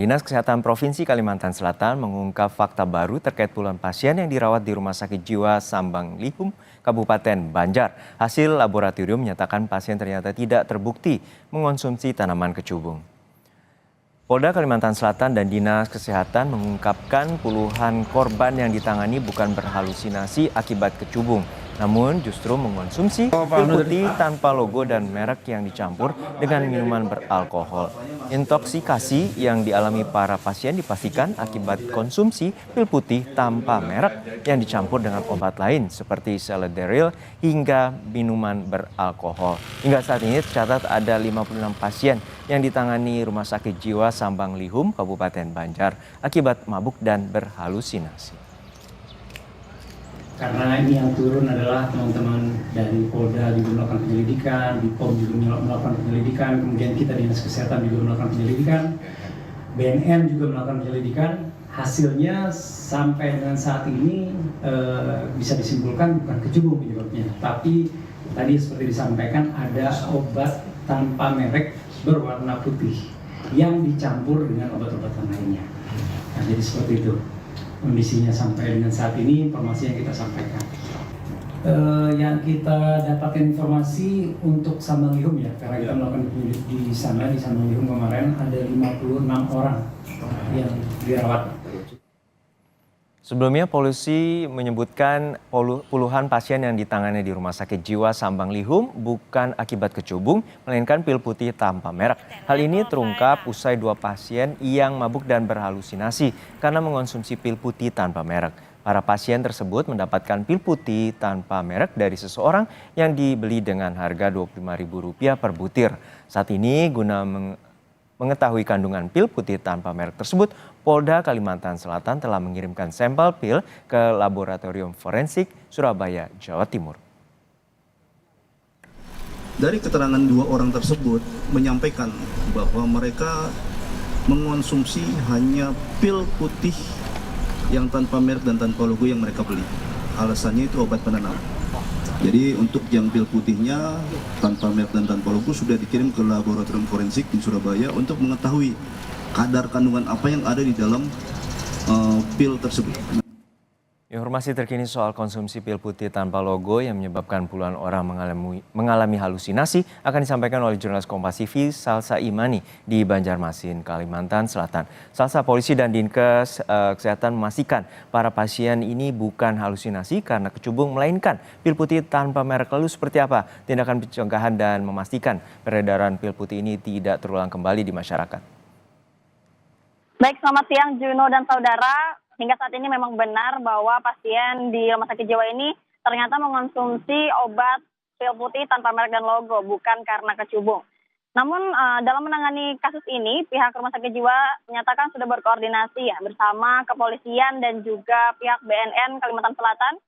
Dinas Kesehatan Provinsi Kalimantan Selatan mengungkap fakta baru terkait puluhan pasien yang dirawat di Rumah Sakit Jiwa Sambang Lihum, Kabupaten Banjar. Hasil laboratorium menyatakan pasien ternyata tidak terbukti mengonsumsi tanaman kecubung. Polda Kalimantan Selatan dan Dinas Kesehatan mengungkapkan puluhan korban yang ditangani bukan berhalusinasi akibat kecubung, namun justru mengonsumsi pil putih tanpa logo dan merek yang dicampur dengan minuman beralkohol. Intoksikasi yang dialami para pasien dipastikan akibat konsumsi pil putih tanpa merek yang dicampur dengan obat lain seperti Seledril hingga minuman beralkohol. Hingga saat ini tercatat ada 56 pasien yang ditangani Rumah Sakit Jiwa Sambang Lihum, Kabupaten Banjar akibat mabuk dan berhalusinasi. Karena ini yang turun adalah teman-teman dari Polda juga melakukan penyelidikan, di POM juga melakukan penyelidikan, kemudian kita Dinas Kesehatan juga melakukan penyelidikan, BNN juga melakukan penyelidikan. Hasilnya sampai dengan saat ini bisa disimpulkan bukan kecubung penyebabnya, tapi tadi seperti disampaikan ada obat tanpa merek berwarna putih yang dicampur dengan obat-obatan lainnya. Nah, jadi seperti itu kondisinya sampai dengan saat ini, informasi yang kita sampaikan. Yang kita dapatkan informasi untuk Sambang Lihum ya, karena kita melakukan penyelidik di sana, di Sambang Lihum kemarin ada 56 orang yang dirawat. Sebelumnya polisi menyebutkan puluhan pasien yang ditangani di Rumah Sakit Jiwa Sambang Lihum bukan akibat kecubung, melainkan pil putih tanpa merek. Hal ini terungkap usai 2 pasien yang mabuk dan berhalusinasi karena mengonsumsi pil putih tanpa merek. Para pasien tersebut mendapatkan pil putih tanpa merek dari seseorang yang dibeli dengan harga Rp25.000 per butir. Saat ini guna mengetahui kandungan pil putih tanpa merek tersebut, Polda Kalimantan Selatan telah mengirimkan sampel pil ke Laboratorium Forensik Surabaya, Jawa Timur. Dari keterangan 2 orang tersebut menyampaikan bahwa mereka mengonsumsi hanya pil putih yang tanpa merek dan tanpa logo yang mereka beli. Alasannya itu obat penenang. Jadi untuk yang pil putihnya tanpa merek dan tanpa logo sudah dikirim ke Laboratorium Forensik di Surabaya untuk mengetahui kadar kandungan apa yang ada di dalam pil tersebut. Informasi terkini soal konsumsi pil putih tanpa logo yang menyebabkan puluhan orang mengalami halusinasi akan disampaikan oleh jurnalis Kompas TV Salsa Imani di Banjarmasin, Kalimantan Selatan. Salsa, polisi dan Dinkes Kesehatan memastikan para pasien ini bukan halusinasi karena kecubung, melainkan pil putih tanpa merek. Lalu seperti apa tindakan pencegahan dan memastikan peredaran pil putih ini tidak terulang kembali di masyarakat? Baik, selamat siang Juno dan saudara. Hingga saat ini memang benar bahwa pasien di Rumah Sakit Jiwa ini ternyata mengonsumsi obat pil putih tanpa merek dan logo, bukan karena kecubung. Namun dalam menangani kasus ini, pihak Rumah Sakit Jiwa menyatakan sudah berkoordinasi ya bersama kepolisian dan juga pihak BNN Kalimantan Selatan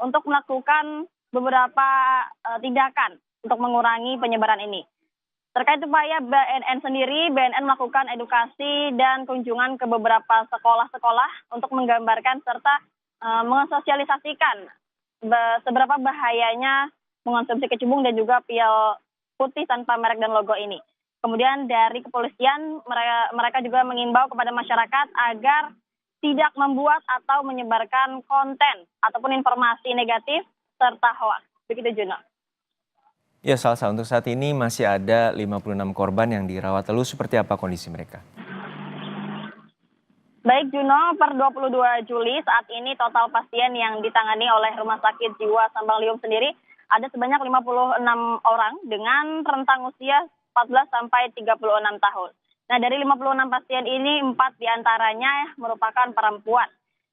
untuk melakukan beberapa tindakan untuk mengurangi penyebaran ini. Terkait upaya BNN sendiri, BNN melakukan edukasi dan kunjungan ke beberapa sekolah-sekolah untuk menggambarkan serta mensosialisasikan seberapa bahayanya mengonsumsi kecubung dan juga pil putih tanpa merek dan logo ini. Kemudian dari kepolisian, mereka juga mengimbau kepada masyarakat agar tidak membuat atau menyebarkan konten ataupun informasi negatif serta hoaks. Begitu, Juno. Ya, Salsa, untuk saat ini masih ada 56 korban yang dirawat. Lalu seperti apa kondisi mereka? Baik, Juno, per 22 Juli saat ini total pasien yang ditangani oleh Rumah Sakit Jiwa Sambang Lihum sendiri ada sebanyak 56 orang dengan rentang usia 14 sampai 36 tahun. Nah, dari 56 pasien ini 4 diantaranya merupakan perempuan.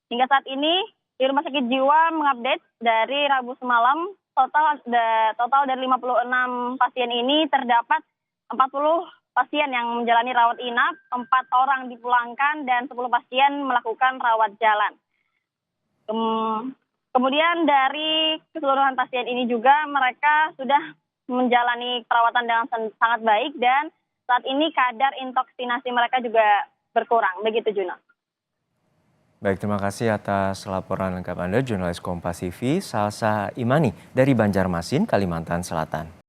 Hingga saat ini di Rumah Sakit Jiwa mengupdate dari Rabu semalam total dari 56 pasien ini terdapat 40 pasien yang menjalani rawat inap, 4 orang dipulangkan dan 10 pasien melakukan rawat jalan. Kemudian dari keseluruhan pasien ini juga mereka sudah menjalani perawatan dengan sangat baik dan saat ini kadar intoksinasi mereka juga berkurang. Begitu, Juno. Baik, terima kasih atas laporan lengkap Anda, jurnalis Kompas TV Salsa Imani dari Banjarmasin, Kalimantan Selatan.